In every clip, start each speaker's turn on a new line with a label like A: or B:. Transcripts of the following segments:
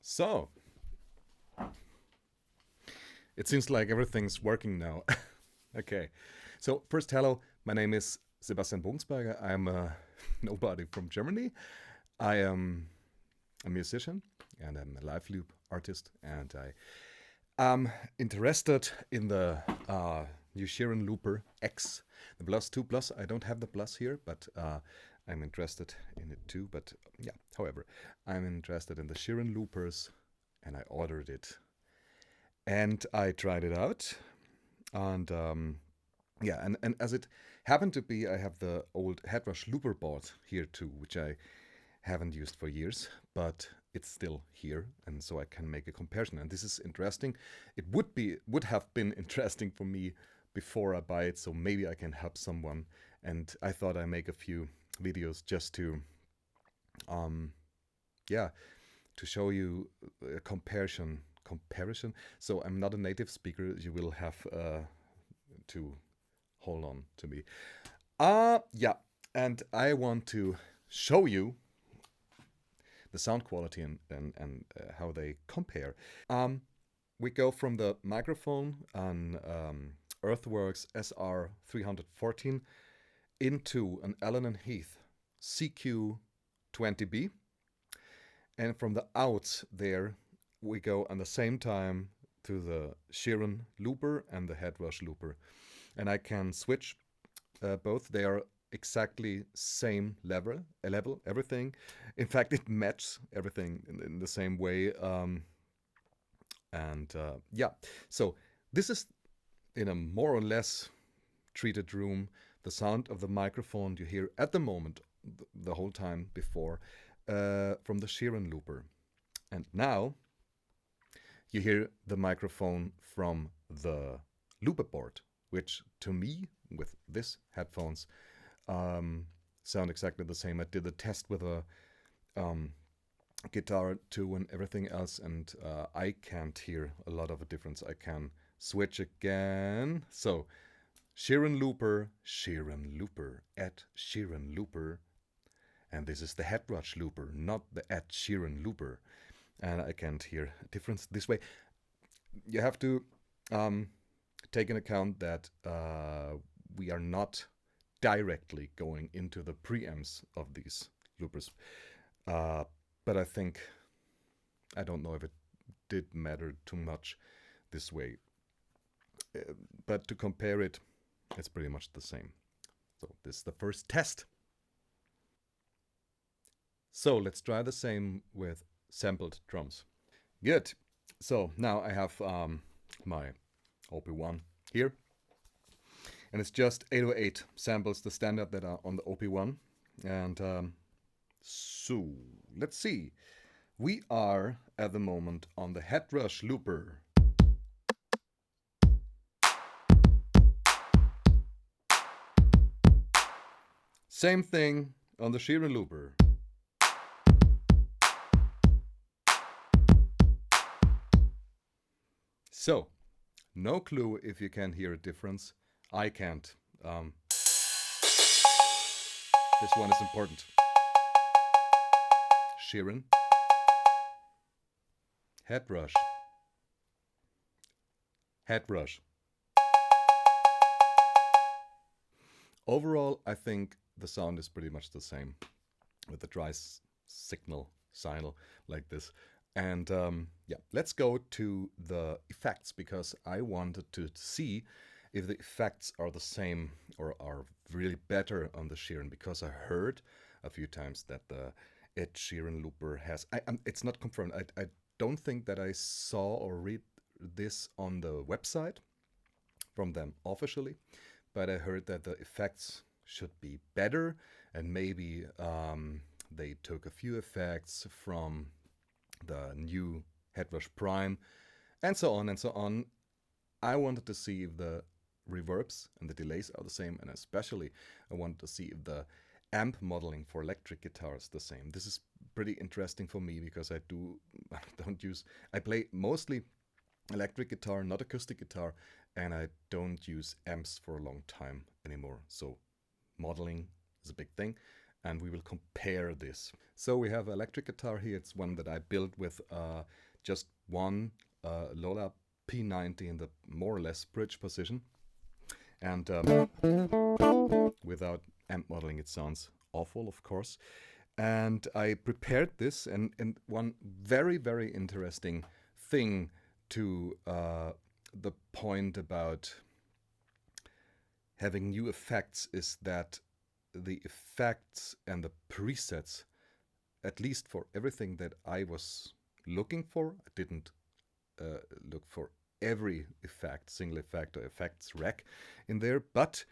A: So, it seems like everything's working now. Okay. So, first, hello. My name is Sebastian Bogensberger. I'm a nobody from Germany. I am a musician and I'm a live loop artist. And I am interested in the new Sheeran Looper X, the Plus 2 Plus. I don't have the Plus here, but I'm interested in it too. But yeah, however, I'm interested in the Sheeran Loopers and I ordered it and I tried it out. And yeah, and as it happened to be, I have the old Headrush Looperboard here too, which I haven't used for years, but it's still here, and so I can make a comparison. And this is interesting. It would have been interesting for me before I buy it, so maybe I can help someone. And I thought I make a few videos just to, um, yeah, to show you a comparison. Comparison. So I'm not a native speaker. You will have to hold on to me. Yeah, and I want to show you the sound quality and how they compare. Um, we go from the microphone on Earthworks SR314 into an Allen and Heath CQ20B, and from the outs there we go at the same time to the Sheeran Looper and the Headrush Looper, and I can switch both. They are exactly same level, everything. In fact, it matches everything in the same way. And yeah, so this is in a more or less treated room. The sound of the microphone you hear at the moment, the whole time before, from the Sheeran Looper. And now you hear the microphone from the Looperboard, which to me, with this headphones, sound exactly the same. I did a test with a guitar too and everything else, and I can't hear a lot of a difference. I can switch again. So Sheeran Looper, at Sheeran Looper, and this is the Headrush Looper, not the at Sheeran Looper, and I can't hear a difference this way. You have to take into account that we are not directly going into the preamps of these loopers. But I think, I don't know if it did matter too much this way. But to compare it, it's pretty much the same. So this is the first test. So let's try the same with sampled drums. Good. So now I have my OP1 here. And it's just 808 samples, the standard that are on the OP1. And so let's see. We are at the moment on the Headrush Looper. Same thing on the Sheeran Looper. So, no clue if you can hear a difference. I can't. This one is important. Sheeran. Headrush. Headrush. Overall, I think the sound is pretty much the same with the dry signal like this. And yeah, let's go to the effects, because I wanted to see if the effects are the same or are really better on the Sheeran, because I heard a few times that the Ed Sheeran Looper has, it's not confirmed, I don't think that I saw or read this on the website from them officially, but I heard that the effects should be better, and maybe they took a few effects from the new Headrush Prime, and so on and so on. I wanted to see if the reverbs and the delays are the same, and especially I wanted to see if the amp modeling for electric guitar is the same. This is pretty interesting for me, because I play mostly electric guitar, not acoustic guitar, and I don't use amps for a long time anymore. So modeling is a big thing, and we will compare this. So we have electric guitar here. It's one that I built with just one Lola P90 in the more or less bridge position. And without amp modeling, it sounds awful, of course. And I prepared this, and one very, very interesting thing to the point about having new effects is that the effects and the presets, at least for everything that I was looking for, I didn't look for every effect, single effect or effects rack in there, but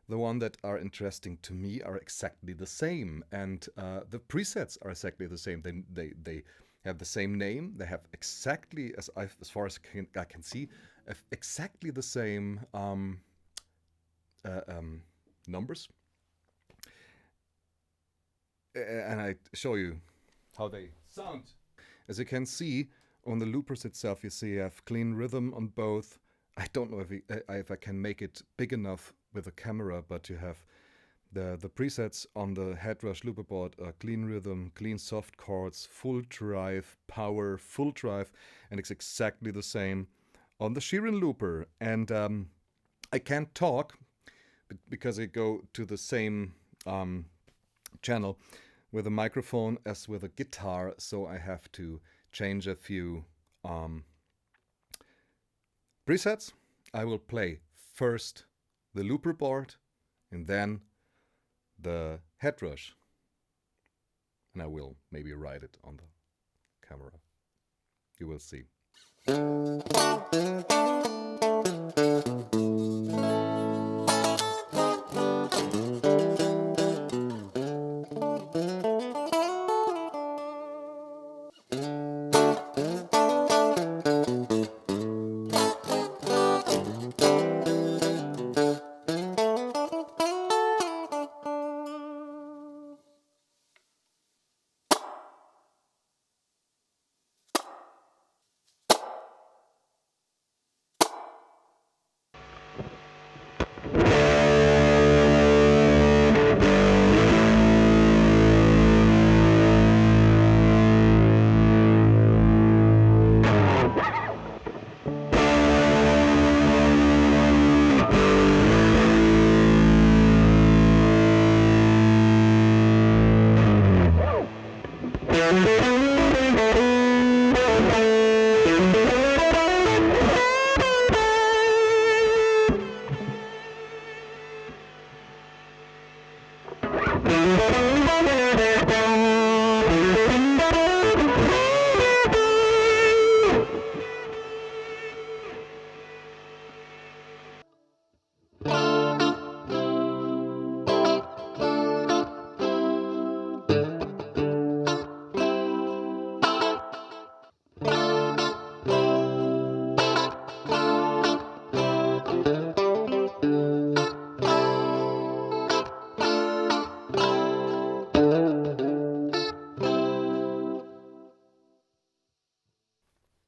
A: the one that are interesting to me are exactly the same, and the presets are exactly the same. They have the same name. They have exactly, as far as I can see, exactly the same numbers. And I show you how they sound. As you can see on the loopers itself, you see I have clean rhythm on both. I don't know if I can make it big enough with a camera, but you have the presets on the Headrush Looperboard are clean rhythm, clean soft chords, full drive, power, full drive, and it's exactly the same on the Sheeran Looper. And I can't talk because I go to the same channel with a microphone as with a guitar, so I have to change a few presets. I will play first the looper board and then the Headrush, and I will maybe write it on the camera. You will see.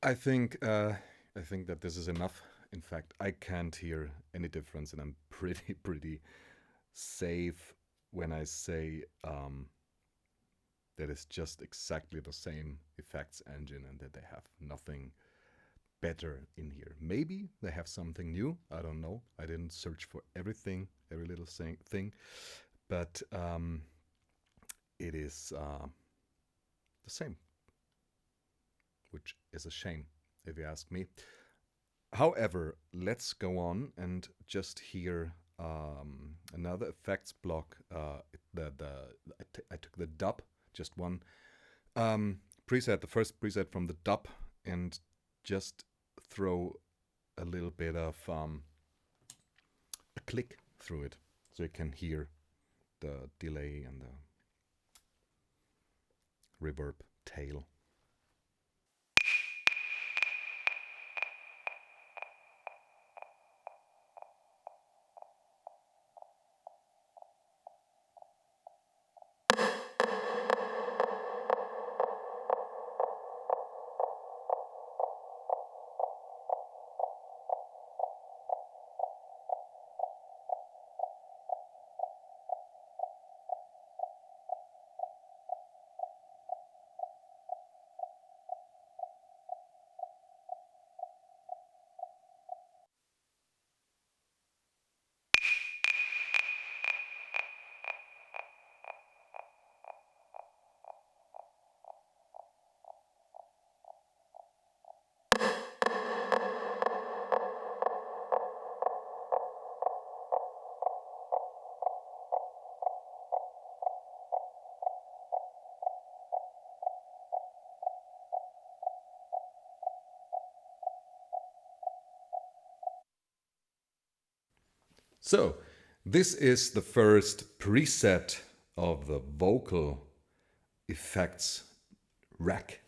A: I think that this is enough. In fact, I can't hear any difference, and I'm pretty safe when I say that it's just exactly the same effects engine and that they have nothing better in here. Maybe they have something new. I don't know. I didn't search for everything, every little thing, but it is the same, which is a shame, if you ask me. However, let's go on and just hear another effects block. I took the dub, just one preset, the first preset from the dub, and just throw a little bit of a click through it, so you can hear the delay and the reverb tail. So, this is the first preset of the vocal effects rack.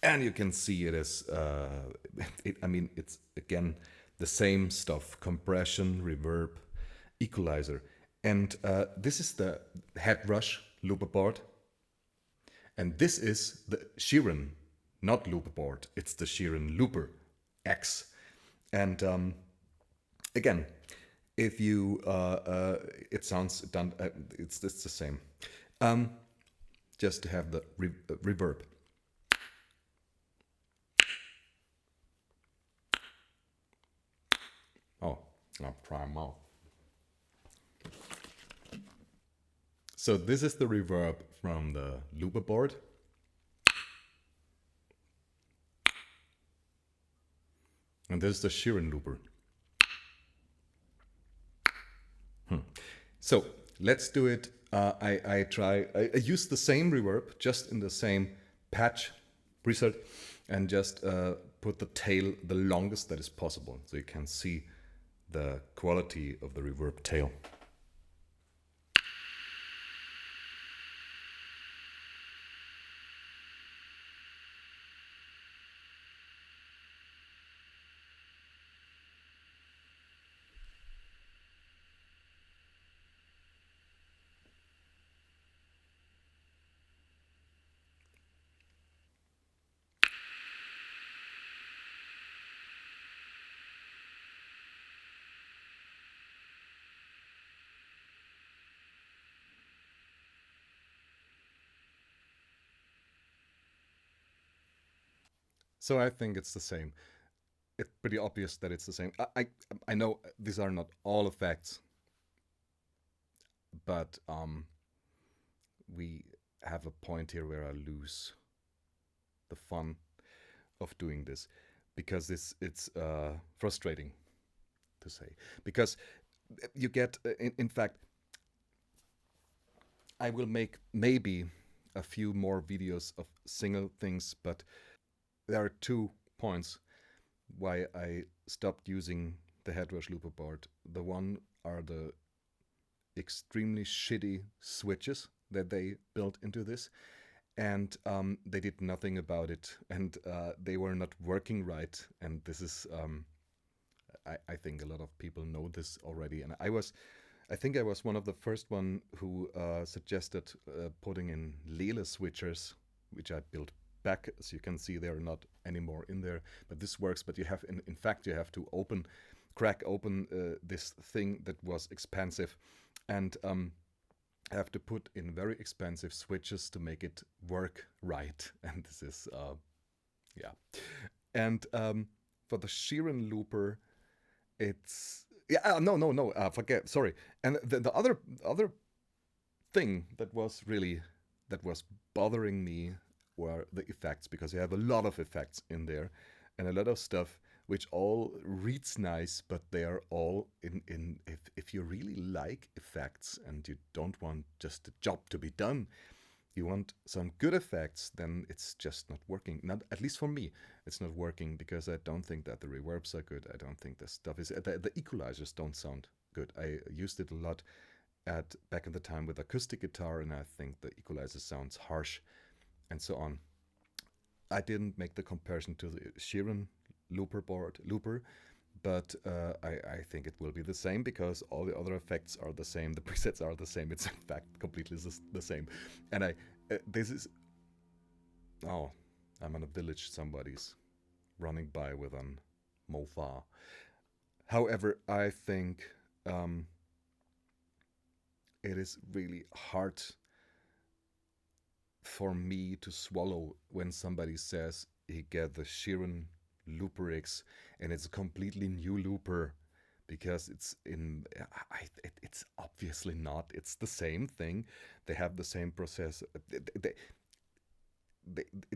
A: And you can see it is, I mean, it's again the same stuff, compression, reverb, equalizer. And this is the Headrush Looperboard. And this is the Sheeran, not Looperboard, it's the Sheeran Looper X. And again, if you, it sounds done, it's the same. Just to have the reverb. Oh, prime out. So this is the reverb from the Looperboard. And this is the Sheeran Looper. So let's do it. I use the same reverb, just in the same patch preset, and just put the tail the longest that is possible, so you can see the quality of the reverb tail. So I think it's the same. It's pretty obvious that it's the same. I know these are not all effects, but we have a point here where I lose the fun of doing this, because it's frustrating to say, because you get in fact, I will make maybe a few more videos of single things, but there are 2 points why I stopped using the Headrush Looperboard. The one are the extremely shitty switches that they built into this, and they did nothing about it, and they were not working right. And this is, I think a lot of people know this already. And I think I was one of the first one who suggested putting in Lele switchers, which I built back. As you can see, they're not anymore in there, but this works. But you have, in fact, you have to crack open this thing that was expensive, and have to put in very expensive switches to make it work right. And this is, yeah. And for the Sheeran Looper, it's, yeah, no, forget, sorry. And the other thing that was bothering me were the effects, because you have a lot of effects in there, and a lot of stuff which all reads nice, but they are all in if you really like effects and you don't want just a job to be done, you want some good effects, then it's just not working. Not, at least for me, it's not working, because I don't think that the reverbs are good. I don't think the stuff is, the equalizers don't sound good. I used it a lot back in the time with acoustic guitar, and I think the equalizer sounds harsh and so on. I didn't make the comparison to the Sheeran Looper, but I think it will be the same, because all the other effects are the same, the presets are the same. It's in fact completely the same. And this is, oh, I'm in a village, somebody's running by with an Mofa. However, I think it is really hard for me to swallow when somebody says he get the Sheeran Looper X and it's a completely new looper, because it's it's obviously not. It's the same thing. They have the same process.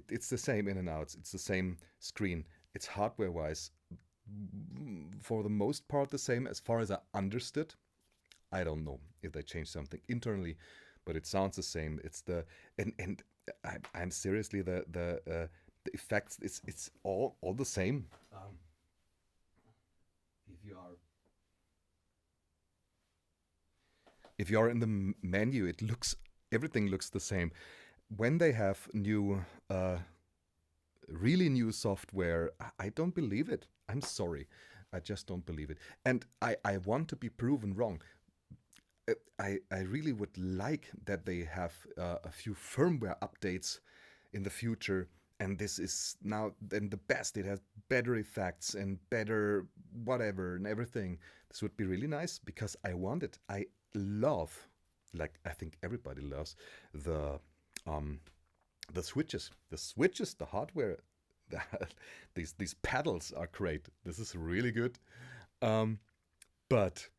A: It's the same in and outs. It's the same screen. It's hardware wise, for the most part, the same as far as I understood. I don't know if they changed something internally, but it sounds the same. It's the and I'm seriously the effects. It's all the same. If you are if you're in the menu, everything looks the same. When they have really new software, I don't believe it. I'm sorry. I just don't believe it. And I want to be proven wrong. I really would like that they have a few firmware updates in the future. And this is now then the best. It has better effects and better whatever and everything. This would be really nice because I want it. I love, like I think everybody loves the um, the switches, the hardware. These pedals are great. This is really good. Um, but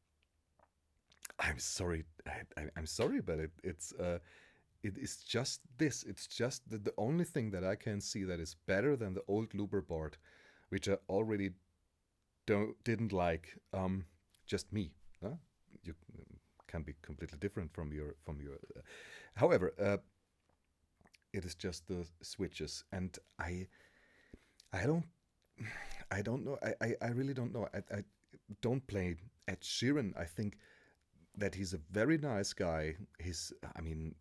A: I'm sorry. I'm sorry, but it is just this. It's just the only thing that I can see that is better than the old looper board, which I already didn't like. Just me. Huh? You can be completely different from your. However, it is just the switches, and I don't I don't know. I really don't know. I don't play Ed Sheeran. I think that he's a very nice guy. I mean,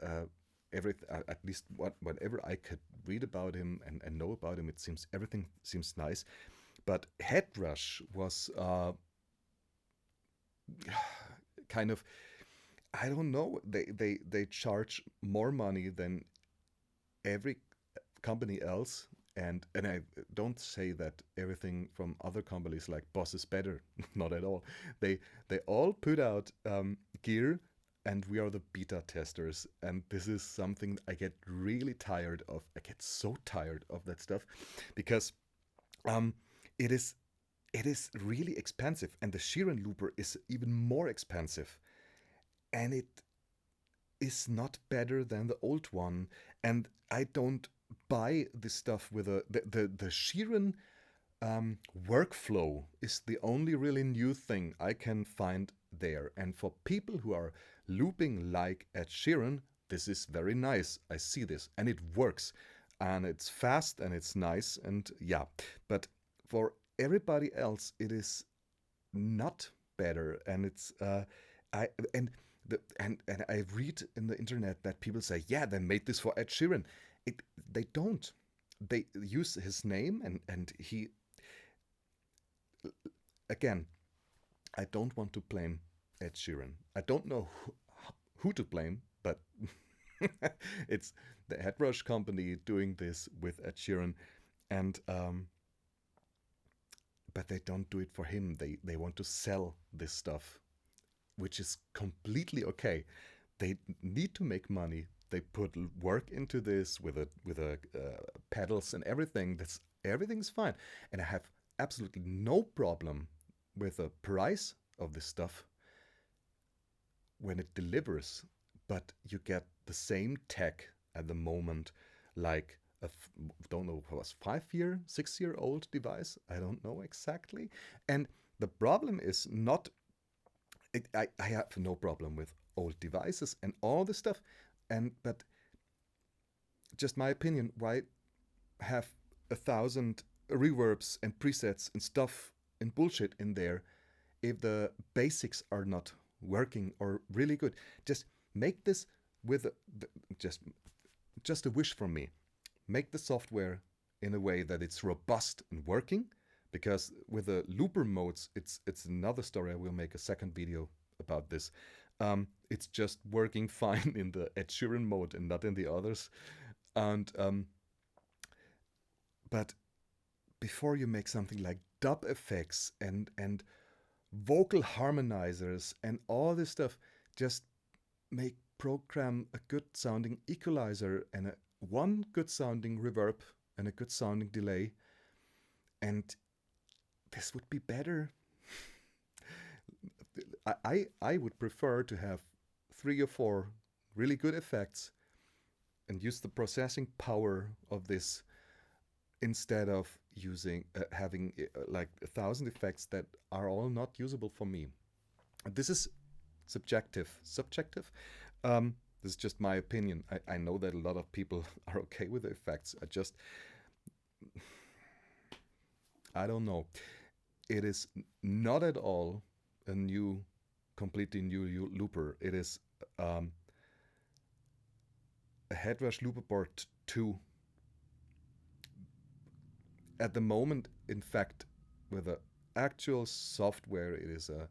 A: uh, at least whatever I could read about him and know about him, everything seems nice. But Headrush was kind of, I don't know. They charge more money than every company else. And I don't say that everything from other companies like Boss is better. Not at all. They all put out gear, and we are the beta testers. And this is something I get really tired of. I get so tired of that stuff because um, it is it is really expensive, and the Sheeran Looper is even more expensive, and it is not better than the old one. And I don't buy this stuff with the Sheeran workflow is the only really new thing I can find there. And for people who are looping like Ed Sheeran, this is very nice. I see this and it works, and it's fast and it's nice, and yeah. But for everybody else, it is not better, and it's I and I read in the internet that people say, yeah, they made this for Ed Sheeran. They don't. They use his name, and he, again, I don't want to blame Ed Sheeran. I don't know who to blame, but it's the Headrush company doing this with Ed Sheeran, and but they don't do it for him. They want to sell this stuff, which is completely okay. They need to make money. They put work into this with pedals and everything. Everything's fine, and I have absolutely no problem with the price of this stuff when it delivers. But you get the same tech at the moment, like don't know if it was 5 year, 6 year old device. I don't know exactly. And the problem is not I have no problem with old devices and all this stuff, but just my opinion, why have 1,000 reverbs and presets and stuff and bullshit in there if the basics are not working or really good? Just make this with just just a wish from me. Make the software in a way that it's robust and working, because with the looper modes, it's another story. I will make a second video about this. It's just working fine in the Ed Sheeran mode and not in the others. And but before you make something like dub effects and vocal harmonizers and all this stuff, just program a good sounding equalizer and one good sounding reverb and a good sounding delay, and this would be better. I would prefer to have 3 or 4 really good effects and use the processing power of this instead of having like 1,000 effects that are all not usable for me. This is subjective. This is just my opinion. I know that a lot of people are okay with the effects. I don't know. It is not at all a new completely new looper. It is a Headrush Looperboard 2. At the moment, in fact, with the actual software, it is a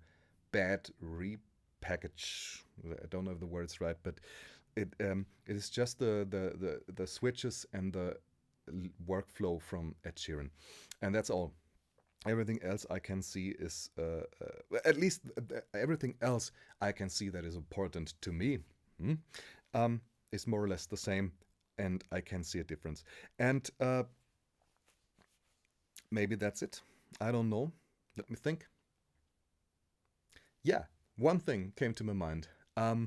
A: bad repackage. I don't know if the word's right, but it is just the switches and the workflow from Ed Sheeran, and that's all. Everything else I can see is at least everything else I can see that is important to me is more or less the same, and I can see a difference. And maybe that's it. I don't know. Let me think. Yeah, one thing came to my mind. I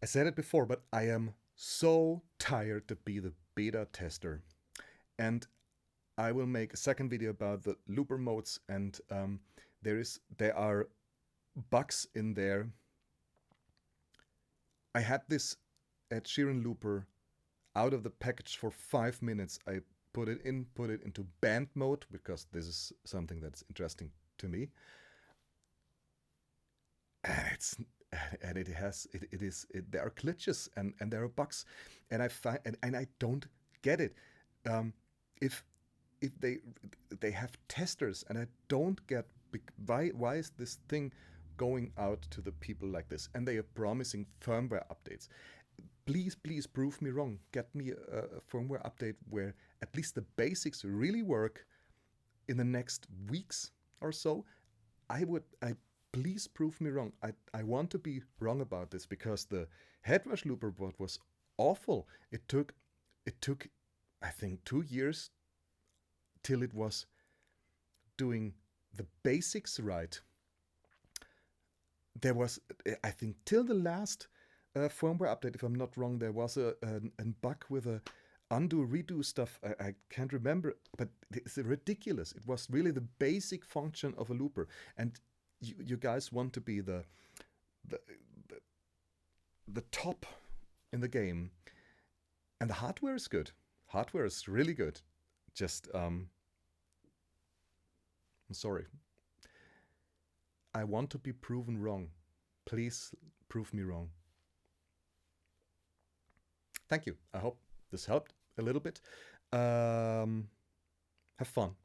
A: said it before, but I am so tired to be the beta tester. And I will make a second video about the looper modes, and there are bugs in there. I had this at Sheeran Looper out of the package for 5 minutes. I put it into band mode because this is something that's interesting to me. And there are glitches and there are bugs, and I don't get it. If they have testers, and I don't get why is this thing going out to the people like this, and they are promising firmware updates. Please prove me wrong. Get me a firmware update where at least the basics really work in the next weeks or so. Please prove me wrong. I want to be wrong about this, because the Headrush Looperboard was awful. It took I think 2 years till it was doing the basics right. There was, I think, till the last firmware update, if I'm not wrong, there was a bug with a undo redo stuff. I can't remember, but it's ridiculous. It was really the basic function of a looper, and you guys want to be the top in the game, and the hardware is good. Hardware is really good. Just I'm sorry. I want to be proven wrong. Please prove me wrong. Thank you. I hope this helped a little bit. Have fun.